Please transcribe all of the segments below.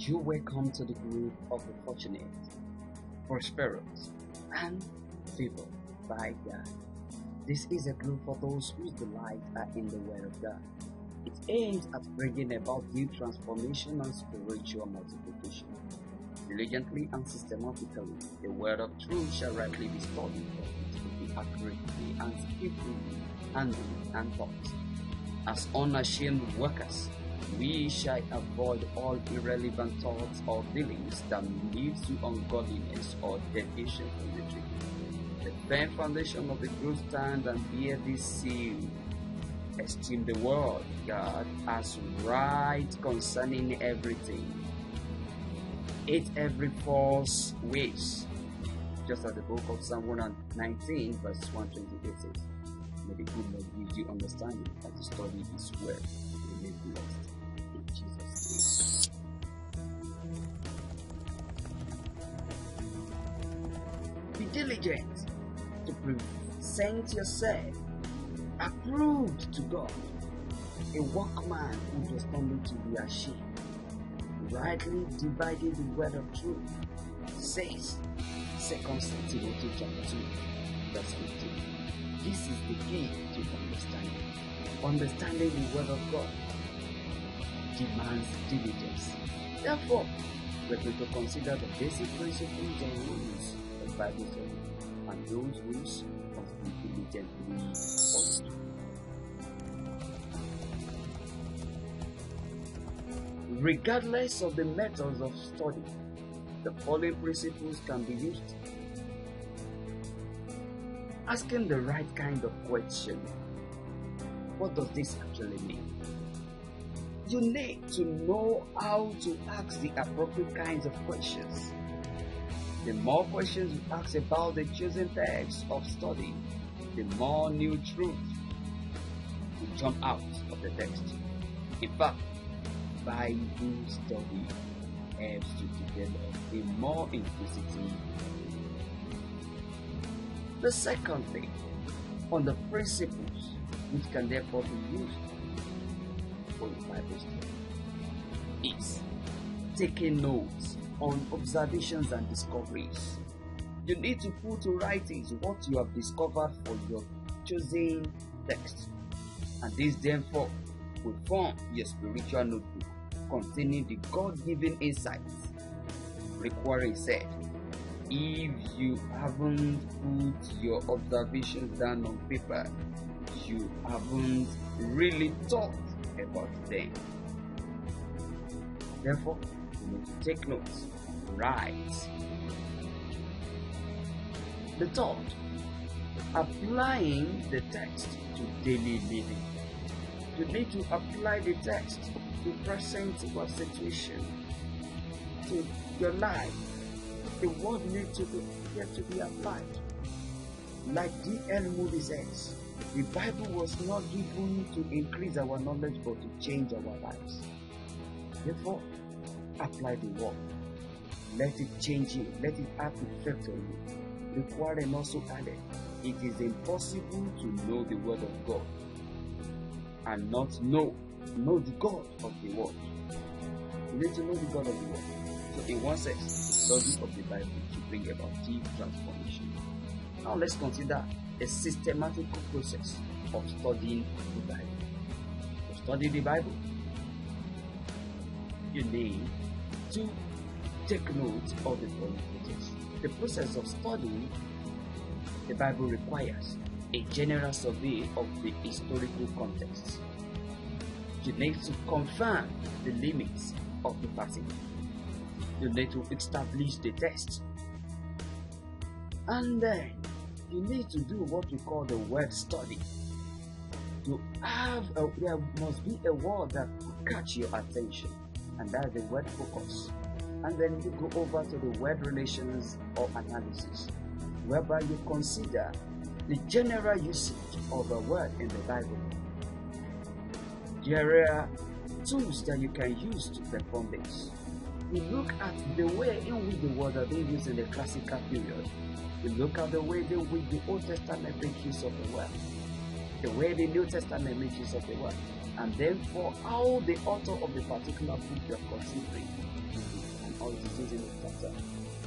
You welcome to the group of the fortunate, prosperous, and favored by God. This is a group for those whose delight are in the Word of God. It aims at bringing about deep transformation and spiritual multiplication. Diligently and systematically, the Word of truth shall rightly be studied, that it will be accurately and skillfully handled and taught. As unashamed workers, we shall avoid all irrelevant thoughts or dealings that lead to ungodliness or deviation from the truth. The firm foundation of the group stands and bear this seal. Esteem the word God as right concerning everything. Hate every false ways. Just as the book of Psalm 119 verse 128 says, may the good Lord give you understanding and to study His word. May be blessed in Jesus' name. Be diligent to present yourself approved to God, a workman who does not need to be ashamed, rightly dividing the word of truth, says 2 Timothy chapter 2 verse 15. This is the key to understanding. Understanding the word of God demands diligence. Therefore, we're going to consider the basic principles and rules of Bible study, and those rules must be diligently followed. Regardless of the methods of study, the following principles can be used. Asking the right kind of question. What does this actually mean? You need to know how to ask the appropriate kinds of questions. The more questions you ask about the chosen text of study, the more new truth will jump out of the text. In fact, Bible study helps to develop a more inquisitive. The second thing on the principles which can therefore be used for the Bible study is taking notes on observations and discoveries. You need to put to writings what you have discovered for your chosen text, and this therefore will form your spiritual notebook containing the God-given insights. Requiring said, if you haven't put your observations down on paper, you haven't really thought about them. Therefore, you need to take notes, write. The third, applying the text to daily living. You need to apply the text to present situation, to your life. The word needs to be applied. Like D.L. Moody says, the Bible was not given to increase our knowledge but to change our lives. Therefore, apply the word. Let it change you. Let it have effect on you. Requiring also added, it is impossible to know the word of God and not know the God of the word. You need to know the God of the word. So in one sense, the study of the Bible to bring about deep transformation. Now let's consider a systematic process of studying the Bible. To study the Bible, you need to take note of the following process. The process of studying the Bible requires a general survey of the historical context. You need to confirm the limits of the passage. You need to establish the text. And then you need to do what we call the word study. There must be a word that will catch your attention, and that's the word focus. And then you go over to the word relations or analysis, whereby you consider the general usage of a word in the Bible. There are tools that you can use to perform this. We look at the way in which the words are being used in the classical period. We look at the way in which the Old Testament makes use of the word. the way the New Testament makes of the word, and then for how the author of the particular book you are considering and how it is using the chapter.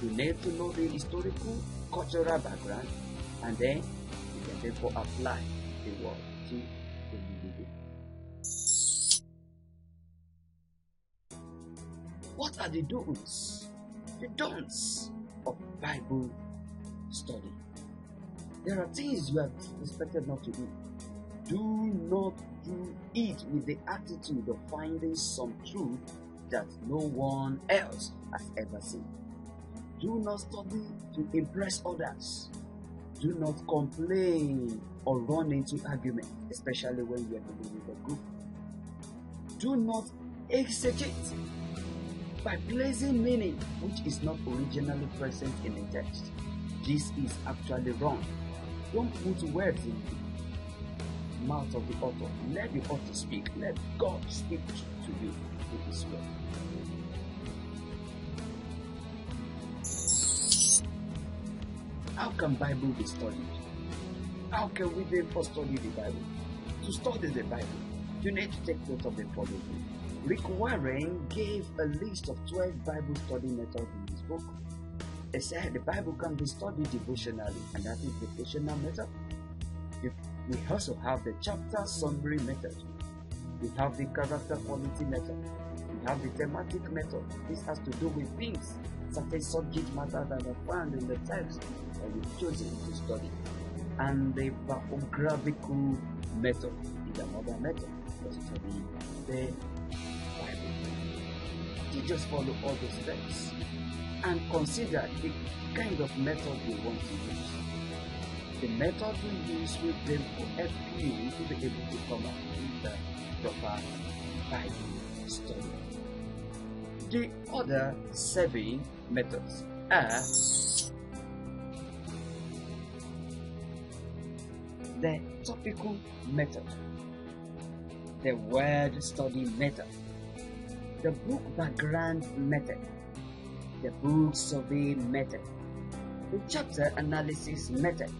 You need to know the historical, cultural background, and then you can therefore apply the word to the living. What are the do's? The don'ts of Bible study. There are things you are expected not to do. Do not do it with the attitude of finding some truth that no one else has ever seen. Do not study to impress others. Do not complain or run into argument, especially when you are dealing with a group. Do not exegete by placing meaning which is not originally present in the text. This is actually wrong. Don't put words in the mouth of the author. Let the author speak. Let God speak to you with His word. How can Bible be studied? How can we therefore study the Bible? To study the Bible, you need to take note of the following. Rick Warren gave a list of 12 Bible study methods in his book. He said the Bible can be studied devotionally, and that is the devotional method. We also have the chapter summary method. We have the character quality method. We have the thematic method. This has to do with things, certain subject matter that are found in the text that we've chosen to study. And the biographical method is another method for studying the Bible. You just follow all the steps and consider the kind of method you want to use. The method you use will then help you to be able to come up with the proper Bible study. The other 7 methods are the topical method, the word study method, the book background method, the book survey method, the chapter analysis method,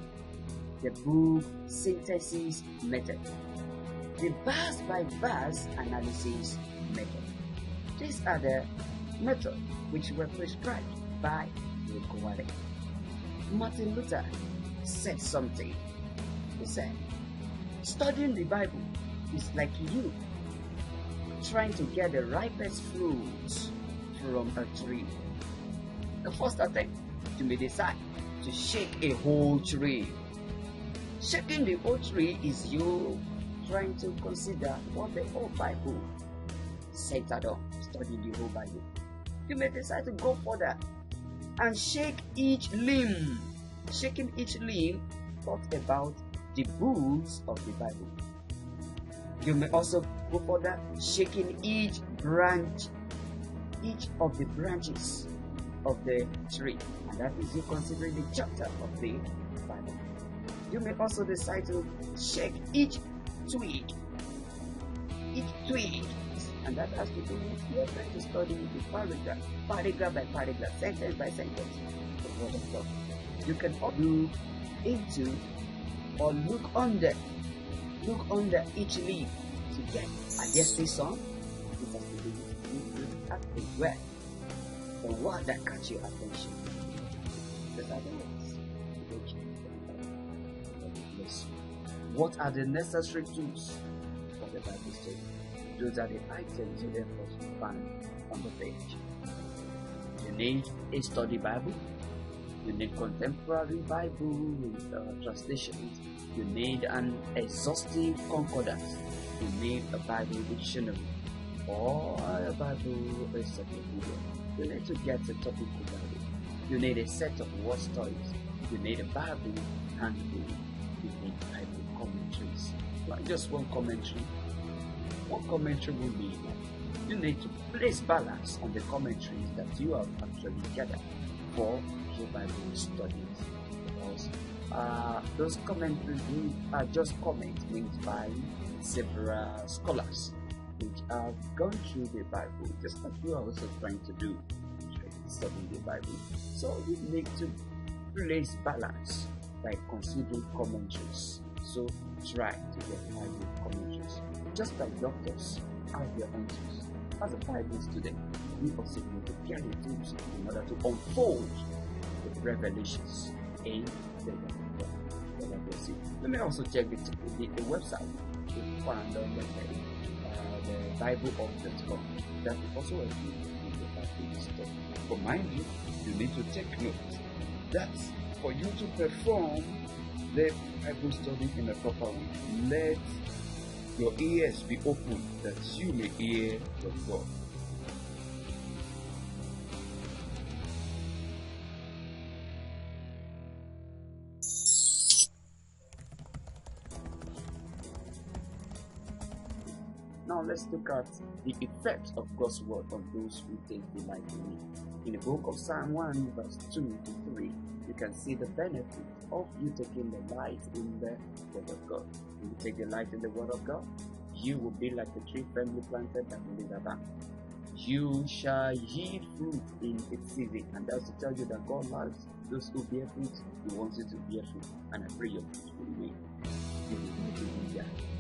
the book synthesis method, the verse by verse analysis method. These are the methods which were prescribed by the Warren. Martin Luther said something. He said, studying the Bible is like you trying to get the ripest fruits from a tree. The first attempt, you may decide to shake a whole tree. Shaking the whole tree is you trying to consider what the whole Bible centered on, studying the whole Bible. You may decide to go further and shake each limb. Shaking each limb talks about the books of the Bible. You may also go further, shaking each branch, each of the branches of the tree, and that is you considering the chapter of the Bible. You may also decide to shake each twig, and that has to do with you are trying to study the paragraph by paragraph, sentence by sentence, the word of God. You can look into or look under each leaf to get. I guess this song, it has to do with you at the word that catch your attention. Those are the words. What are the necessary tools for the Bible study? Those are the items you therefore find on the page. You need a study Bible. You need contemporary Bible translations. You need an exhaustive concordance. You need a Bible dictionary or a Bible encyclopedia. You need to get a topical Bible. You need a set of word studies. You need a Bible handbook. You need Bible commentaries. Not just one commentary. One commentary will be enough. You need to place balance on the commentaries that you have actually gathered for your Bible studies. Because those commentaries are just comments made by several scholars which have gone through the Bible, just like you are also trying to do, studying the Bible. So you need to place balance by considering commentaries also try to get Bible commentaries. Just like doctors have their answers, as a Bible student, we also need to get the tools in order to unfold the revelations in the Word of God. Let me also check the website to find on the BibleOff.com. That will also help you in the Bible study. But mind you need to take note that for you to perform the Bible study in a proper way, let your ears be open that you may hear from God. Now let's look at the effect of God's word on those who take delight in it. In the book of Psalm 1 verse 2 to 3, you can see the benefit of you taking delight in the word of God. When you take delight in the word of God, you will be like a tree firmly planted by the river bank. You shall yield fruit in its season, and that's to tell you that God loves those who bear fruit. He wants you to bear fruit, and I pray your fruit will remain. You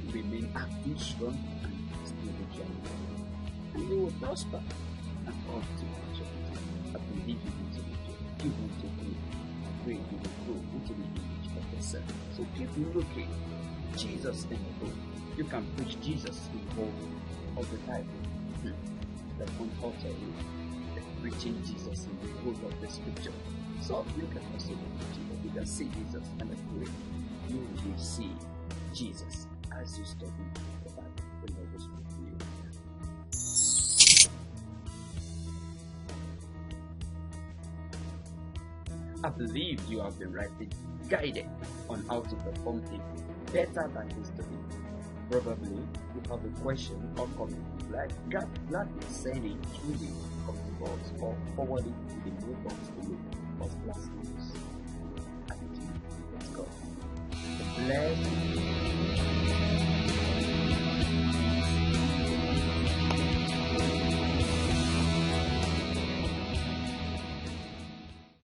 will remain active, strong, and and you will prosper and come to much of it. I believe you need to be good. You want to grow. I pray you will grow into the image of yourself. So keep looking. Jesus in the book. You can preach Jesus in the whole of the Bible. The unaltered way. Preaching Jesus in the whole of the scripture. So you can also look at Jesus. You can see Jesus, and I pray you will see Jesus as you study the Bible. The Lord will speak to you. I believe you have been rightly guided on how to perform a better Bible study. Probably you have a question or comment. Gladly send it through the comment box or forward it to the mailbox below of Class News. Let's go. Bless you.